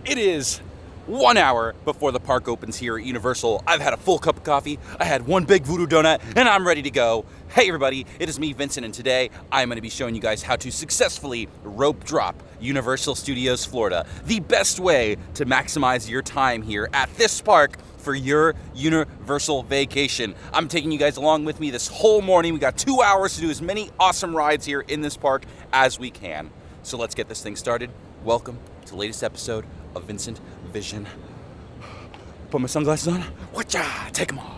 It is 1 hour before the park opens here at Universal. I've had a full cup of coffee, I had one big Voodoo Donut, and I'm ready to go. Hey everybody, it is me, Vincent, and today I'm going to be showing you guys how to successfully rope drop Universal Studios Florida. The best way to maximize your time here at this park for your Universal vacation. I'm taking you guys along with me this whole morning. We got 2 hours to do as many awesome rides here in this park as we can. So let's get this thing started. Welcome to the latest episode of Vincent Vision. Put my sunglasses on. Whatcha? Take them off.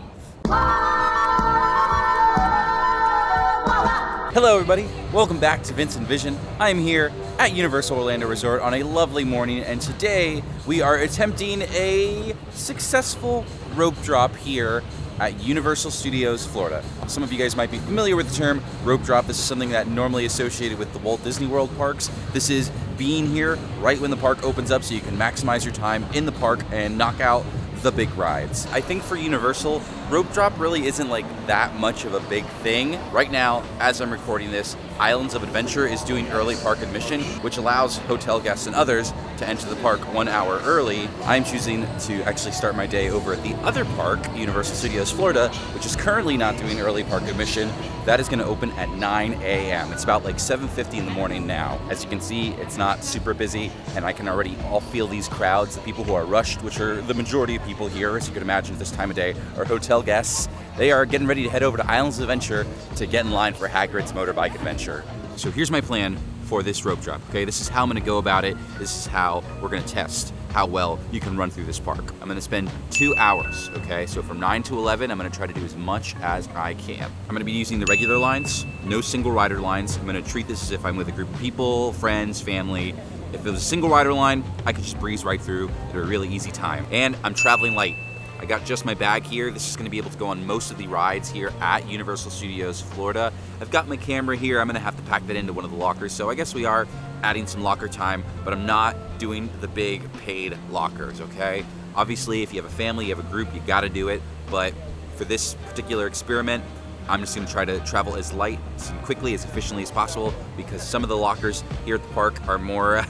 Hello everybody, welcome back to Vincent Vision. I am here at Universal Orlando Resort on a lovely morning, and today we are attempting a successful rope drop here at Universal Studios Florida. Some of you guys might be familiar with the term rope drop. This is something that normally associated with the Walt Disney World parks. This is being here right when the park opens up so you can maximize your time in the park and knock out the big rides. I think for Universal, rope drop really isn't like that much of a big thing. Right now, as I'm recording this, Islands of Adventure is doing early park admission, which allows hotel guests and others to enter the park 1 hour early. I'm choosing to actually start my day over at the other park, Universal Studios Florida, which is currently not doing early park admission. That is going to open at 9 a.m. It's about like 7:50 in the morning now. As you can see, it's not super busy, and I can already all feel these crowds, the people who are rushed, which are the majority of people here, as you can imagine at this time of day, are hotel guests. They are getting ready to head over to Islands of Adventure to get in line for Hagrid's Motorbike Adventure. So here's my plan for this rope drop, okay? This is how I'm gonna go about it. This is how we're gonna test how well you can run through this park. I'm gonna spend 2 hours, okay? So from 9 to 11, I'm gonna try to do as much as I can. I'm gonna be using the regular lines, no single rider lines. I'm gonna treat this as if I'm with a group of people, friends, family. If it was a single rider line, I could just breeze right through at a really easy time. And I'm traveling light. I got just my bag here. This is gonna be able to go on most of the rides here at Universal Studios Florida. I've got my camera here. I'm gonna have to pack that into one of the lockers. So I guess we are adding some locker time, but I'm not doing the big paid lockers, okay? Obviously, if you have a family, you have a group, you gotta do it. But for this particular experiment, I'm just gonna try to travel as light, as quickly, as efficiently as possible, because some of the lockers here at the park are more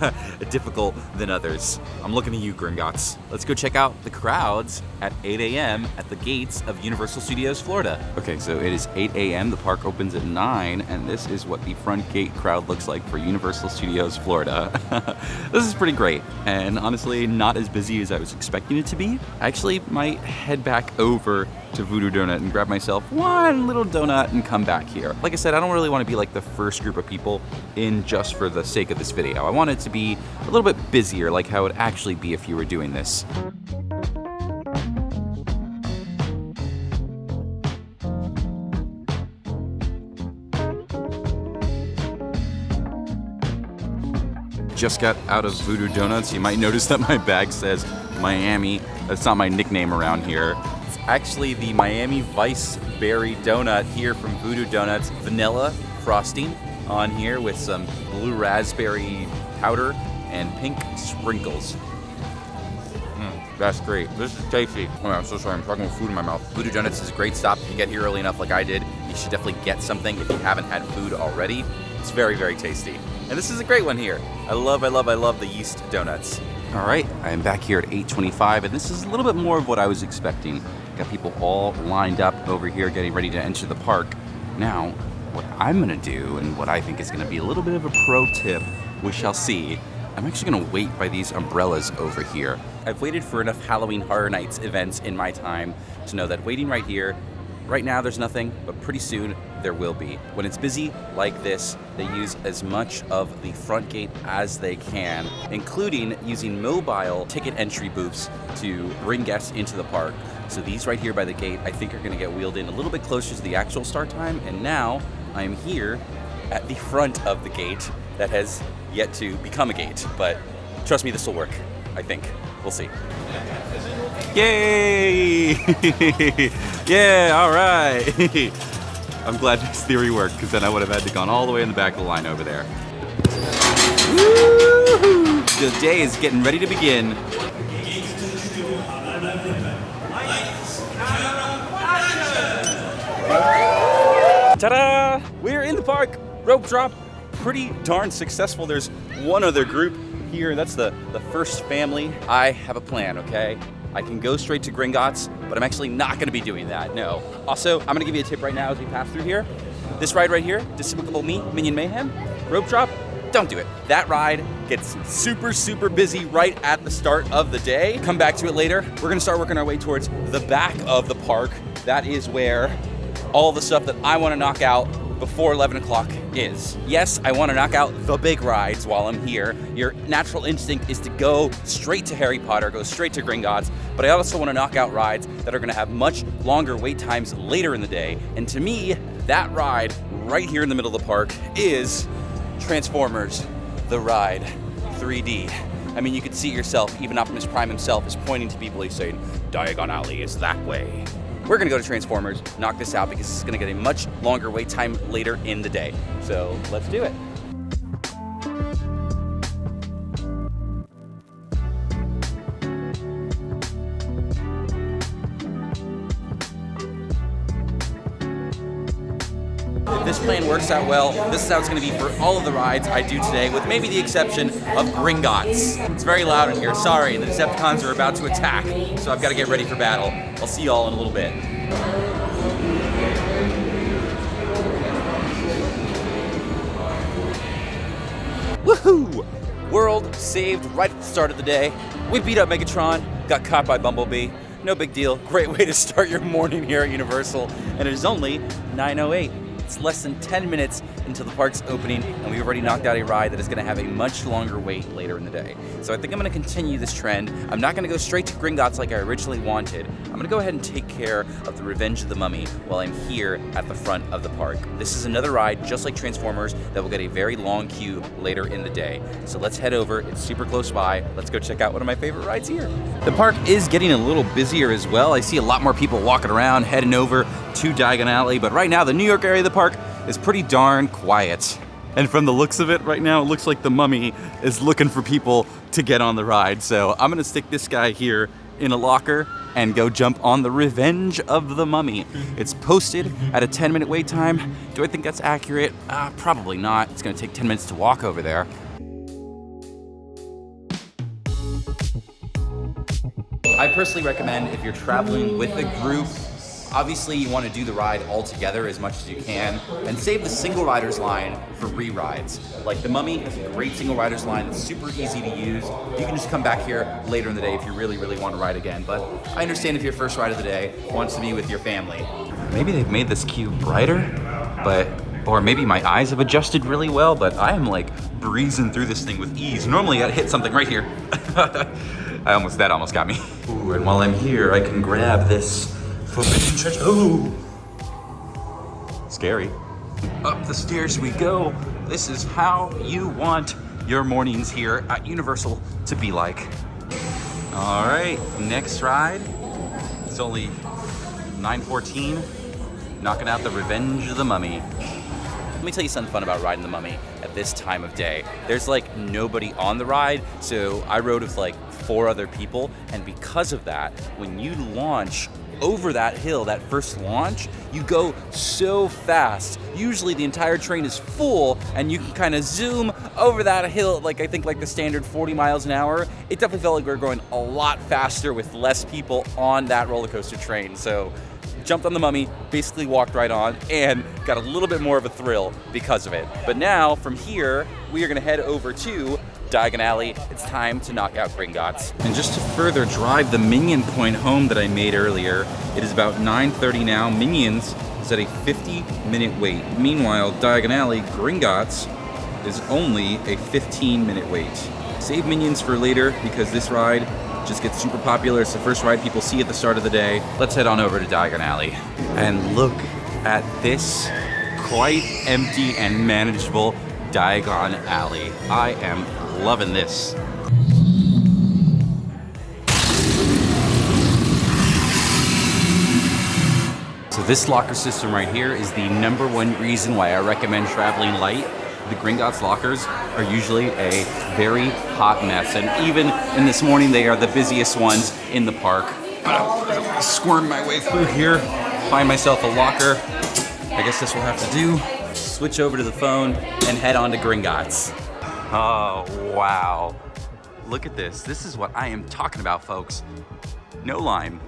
difficult than others. I'm looking at you, Gringotts. Let's go check out the crowds at 8 a.m. at the gates of Universal Studios Florida. Okay, so it is 8 a.m. The park opens at 9, and this is what the front gate crowd looks like for Universal Studios Florida. This is pretty great, and honestly, not as busy as I was expecting it to be. I actually might head back over to Voodoo Donut and grab myself one little donut and come back here. Like I said, I don't really want to be like the first group of people in just for the sake of this video. I want it to be a little bit busier, like how it would actually be if you were doing this. Just got out of Voodoo Donuts. You might notice that my bag says Miami. That's not my nickname around here. It's actually the Miami Vice Berry Donut here from Voodoo Donuts. Vanilla frosting on here with some blue raspberry powder and pink sprinkles. That's great. This is tasty. Oh, I'm so sorry, I'm talking with food in my mouth. Voodoo Donuts is a great stop. If you get here early enough like I did, you should definitely get something if you haven't had food already. It's very, very tasty. And this is a great one here. I love the yeast donuts. All right, I am back here at 8:25, and this is a little bit more of what I was expecting. Got people all lined up over here getting ready to enter the park. Now, what I'm gonna do, and what I think is gonna be a little bit of a pro tip, we shall see, I'm actually gonna wait by these umbrellas over here. I've waited for enough Halloween Horror Nights events in my time to know that waiting right here, right now there's nothing, but pretty soon there will be. When it's busy like this, they use as much of the front gate as they can, including using mobile ticket entry booths to bring guests into the park. So these right here by the gate, I think are gonna get wheeled in a little bit closer to the actual start time, and now I'm here at the front of the gate that has yet to become a gate, but trust me, this will work, I think. We'll see. Yay! Yeah, all right. I'm glad this theory worked, because then I would have had to gone all the way in the back of the line over there. Woo-hoo! The day is getting ready to begin. Ta-da! We're in the park. Rope drop, pretty darn successful. There's one other group here. That's the first family. I have a plan, okay? I can go straight to Gringotts, but I'm actually not gonna be doing that, no. Also, I'm gonna give you a tip right now as we pass through here. This ride right here, Despicable Me, Minion Mayhem, rope drop, don't do it. That ride gets super, super busy right at the start of the day. Come back to it later. We're gonna start working our way towards the back of the park. That is where all the stuff that I wanna knock out before 11 o'clock is. Yes, I wanna knock out the big rides while I'm here. Your natural instinct is to go straight to Harry Potter, go straight to Gringotts, but I also wanna knock out rides that are gonna have much longer wait times later in the day. And to me, that ride right here in the middle of the park is Transformers, the ride, 3D. I mean, you can see it yourself. Even Optimus Prime himself is pointing to people. He's saying, Diagon Alley is that way. We're gonna go to Transformers, knock this out because it's gonna get a much longer wait time later in the day. So let's do it. If this plan works out well, this is how it's gonna be for all of the rides I do today, with maybe the exception of Gringotts. It's very loud in here, sorry, the Decepticons are about to attack, so I've gotta get ready for battle. I'll see y'all in a little bit. Woohoo! World saved right at the start of the day. We beat up Megatron, got caught by Bumblebee. No big deal, great way to start your morning here at Universal, and it is only 9:08. It's less than 10 minutes until the park's opening, and we've already knocked out a ride that is gonna have a much longer wait later in the day. So I think I'm gonna continue this trend. I'm not gonna go straight to Gringotts like I originally wanted. I'm gonna go ahead and take care of the Revenge of the Mummy while I'm here at the front of the park. This is another ride, just like Transformers, that will get a very long queue later in the day. So let's head over, it's super close by. Let's go check out one of my favorite rides here. The park is getting a little busier as well. I see a lot more people walking around, heading over to Diagon Alley, but right now the New York area of the park is pretty darn quiet. And from the looks of it right now, it looks like the Mummy is looking for people to get on the ride. So I'm gonna stick this guy here in a locker and go jump on the Revenge of the Mummy. It's posted at a 10-minute wait time. Do I think that's accurate? Probably not. It's gonna take 10 minutes to walk over there. I personally recommend if you're traveling with a group, obviously you want to do the ride all together as much as you can and save the single riders line for re-rides. Like the Mummy has a great single riders line that's super easy to use. You can just come back here later in the day if you really, really want to ride again. But I understand if your first ride of the day wants to be with your family. Maybe they've made this queue brighter, or maybe my eyes have adjusted really well, but I am like breezing through this thing with ease. Normally I'd hit something right here. That almost got me. Ooh, and while I'm here, I can grab this forbidden treasure. Ooh, scary. Up the stairs we go. This is how you want your mornings here at Universal to be like. All right, next ride. It's only 9:14. Knocking out the Revenge of the Mummy. Let me tell you something fun about riding the Mummy at this time of day. There's like nobody on the ride, so I rode with like 4 other people, and because of that, when you launch over that hill, that first launch, you go so fast. Usually the entire train is full and you can kind of zoom over that hill, like I think like the standard 40 miles an hour. It definitely felt like we were going a lot faster with less people on that roller coaster train. So jumped on the Mummy, basically walked right on, and got a little bit more of a thrill because of it. But now, from here, we are gonna head over to Diagon Alley. It's time to knock out Gringotts. And just to further drive the Minion point home that I made earlier, it is about 9:30 now. Minions is at a 50-minute wait. Meanwhile, Diagon Alley, Gringotts, is only a 15-minute wait. Save Minions for later because this ride just gets super popular. It's the first ride people see at the start of the day. Let's head on over to Diagon Alley. And look at this quite empty and manageable Diagon Alley. I am loving this. So this locker system right here is the #1 reason why I recommend traveling light. The Gringotts lockers are usually a very hot mess, and even in this morning, they are the busiest ones in the park. I'm gonna squirm my way through here, find myself a locker. I guess this will have to do. Switch over to the phone and head on to Gringotts. Oh, wow. Look at this. This is what I am talking about, folks. No line.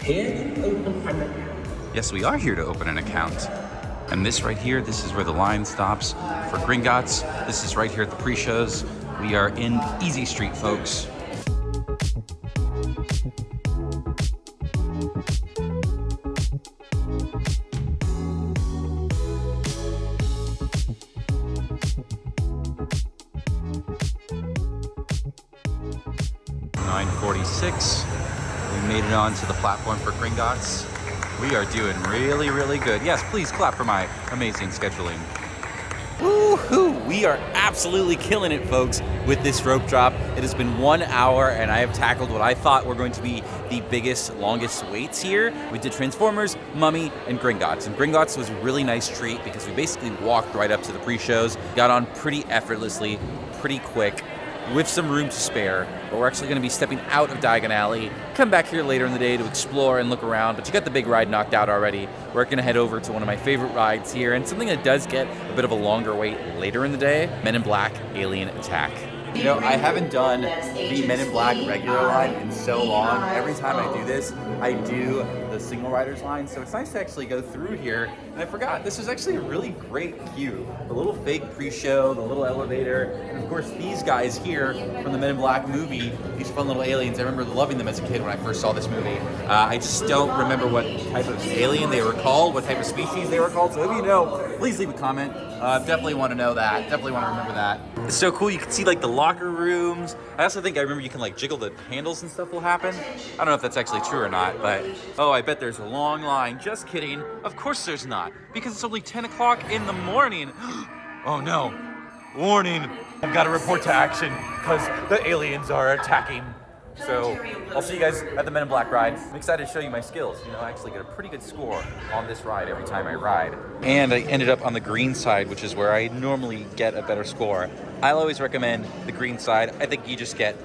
Here to open an account. Yes, we are here to open an account. And this right here, this is where the line stops for Gringotts. This is right here at the pre-shows. We are in Easy Street, folks. .46. We made it onto the platform for Gringotts. We are doing really, really good. Yes, please clap for my amazing scheduling. Woohoo! We are absolutely killing it, folks, with this rope drop. It has been 1 hour, and I have tackled what I thought were going to be the biggest, longest waits here. We did Transformers, Mummy, and Gringotts. And Gringotts was a really nice treat because we basically walked right up to the pre-shows, got on pretty effortlessly, pretty quick, with some room to spare, but we're actually going to be stepping out of Diagon Alley, come back here later in the day to explore and look around, but you got the big ride knocked out already. We're going to head over to one of my favorite rides here, and something that does get a bit of a longer wait later in the day, Men in Black Alien Attack. You know, I haven't done the Men in Black regular line in so long. Every time I do this, I do the single riders line, so it's nice to actually go through here. And I forgot, this is actually a really great queue. The little fake pre-show, the little elevator, and of course these guys here from the Men in Black movie, these fun little aliens. I remember loving them as a kid when I first saw this movie. I just don't remember what type of alien they were called, what type of species they were called, so if you know, please leave a comment. Definitely want to know that, definitely want to remember that. It's so cool, you can see like the locker rooms. I also think I remember you can like jiggle the handles and stuff will happen. I don't know if that's actually true or not, but oh, I bet there's a long line. Just kidding. Of course there's not, because it's only 10 o'clock in the morning. Oh no, warning. I've got to report to action because the aliens are attacking. So I'll see you guys at the Men in Black ride. I'm excited to show you my skills. You know, I actually get a pretty good score on this ride every time I ride. And I ended up on the green side, which is where I normally get a better score. I'll always recommend the green side. I think you just get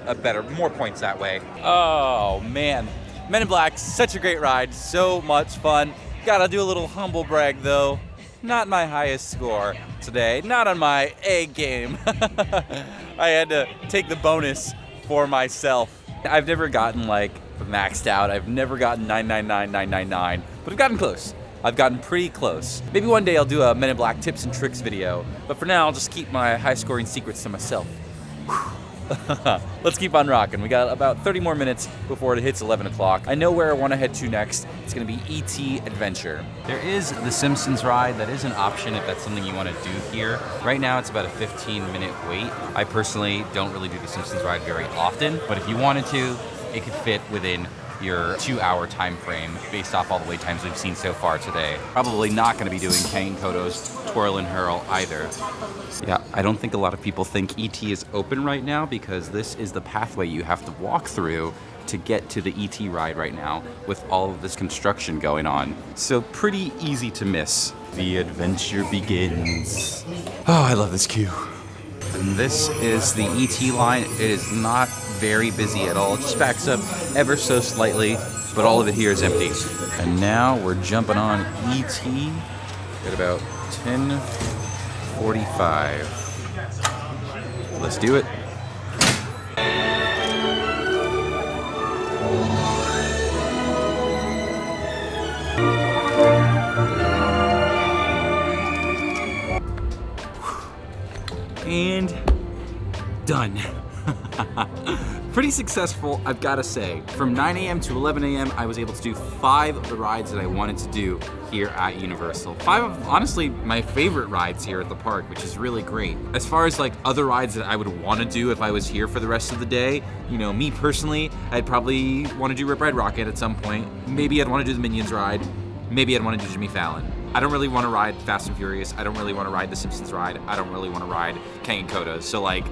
more points that way. Oh man, Men in Black, such a great ride, so much fun. Gotta do a little humble brag though. Not my highest score today, not on my A game. I had to take the bonus for myself. I've never gotten like maxed out. I've never gotten 999,999, but I've gotten close. I've gotten pretty close. Maybe one day I'll do a Men in Black tips and tricks video, but for now I'll just keep my high scoring secrets to myself. Let's keep on rocking. We got about 30 more minutes before it hits 11 o'clock. I know where I want to head to next. It's going to be E.T. Adventure. There is the Simpsons ride. That is an option if that's something you want to do here. Right now it's about a 15-minute wait. I personally don't really do the Simpsons ride very often, but if you wanted to, it could fit within your 2-hour time frame based off all the wait times we've seen so far today. Probably not going to be doing Kang Kodo's Twirl and Hurl either. Yeah, I don't think a lot of people think ET is open right now because this is the pathway you have to walk through to get to the ET ride right now with all of this construction going on. So pretty easy to miss. The adventure begins. Oh, I love this queue. And this is the ET line. It is not very busy at all. It just backs up ever so slightly, but all of it here is empty. And now we're jumping on ET at about 10:45. Let's do it. And done. Pretty successful, I've got to say. From 9 a.m. to 11 a.m., I was able to do 5 of the rides that I wanted to do here at Universal. 5 of, honestly, my favorite rides here at the park, which is really great. As far as like other rides that I would want to do if I was here for the rest of the day, you know, me personally, I'd probably want to do Rip Ride Rocket at some point. Maybe I'd want to do the Minions ride. Maybe I'd want to do Jimmy Fallon. I don't really want to ride Fast and Furious. I don't really want to ride the Simpsons ride. I don't really want to ride Kang and Kodo's. So like,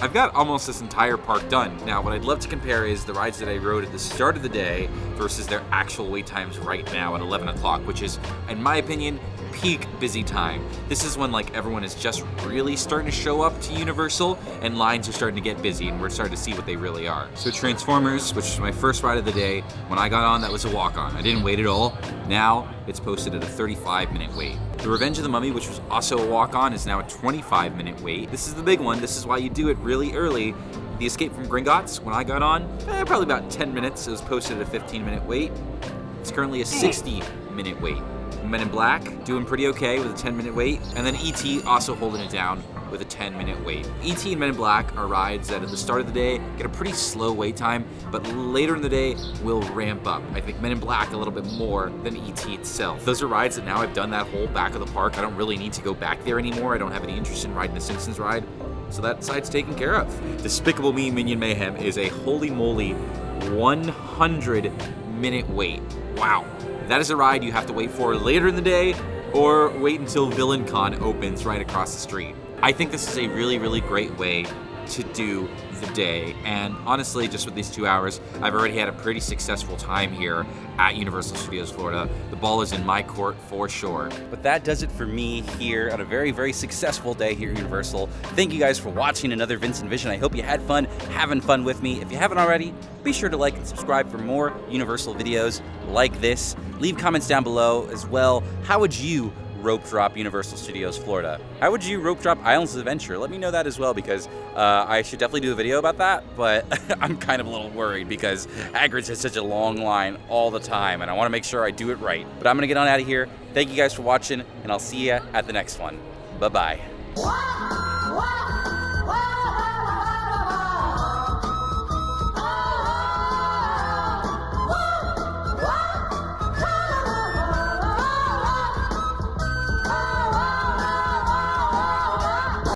I've got almost this entire park done. Now, what I'd love to compare is the rides that I rode at the start of the day versus their actual wait times right now at 11 o'clock, which is, in my opinion, peak busy time. This is when like everyone is just really starting to show up to Universal and lines are starting to get busy and we're starting to see what they really are. So Transformers, which was my first ride of the day, when I got on, that was a walk-on. I didn't wait at all. Now it's posted at a 35-minute wait. The Revenge of the Mummy, which was also a walk-on, is now a 25-minute wait. This is the big one. This is why you do it really early. The Escape from Gringotts, when I got on, probably about 10 minutes. It was posted at a 15-minute wait. It's currently a 60-minute wait. Men in Black, doing pretty okay with a 10-minute wait. And then E.T. also holding it down with a 10-minute wait. E.T. and Men in Black are rides that at the start of the day get a pretty slow wait time, but later in the day will ramp up. I think Men in Black a little bit more than E.T. itself. Those are rides that now I've done that whole back of the park. I don't really need to go back there anymore. I don't have any interest in riding the Simpsons ride, so that side's taken care of. Despicable Me Minion Mayhem is a holy moly 100-minute wait. Wow. That is a ride you have to wait for later in the day or wait until Villain Con opens right across the street. I think this is a really, really great way to do the day, and honestly, just with these 2 hours, I've already had a pretty successful time here at Universal Studios Florida. The ball is in my court for sure. But that does it for me here on a very, very successful day here at Universal. Thank you guys for watching another Vincent Vision. I hope you had fun having fun with me. If you haven't already, be sure to like and subscribe for more Universal videos like this. Leave comments down below as well. How would you rope drop Universal Studios Florida? How would you rope drop Islands of Adventure? Let me know that as well, because I should definitely do a video about that, but I'm kind of a little worried because Hagrid's has such a long line all the time, and I want to make sure I do it right. But I'm going to get on out of here. Thank you guys for watching, and I'll see you at the next one. Bye-bye.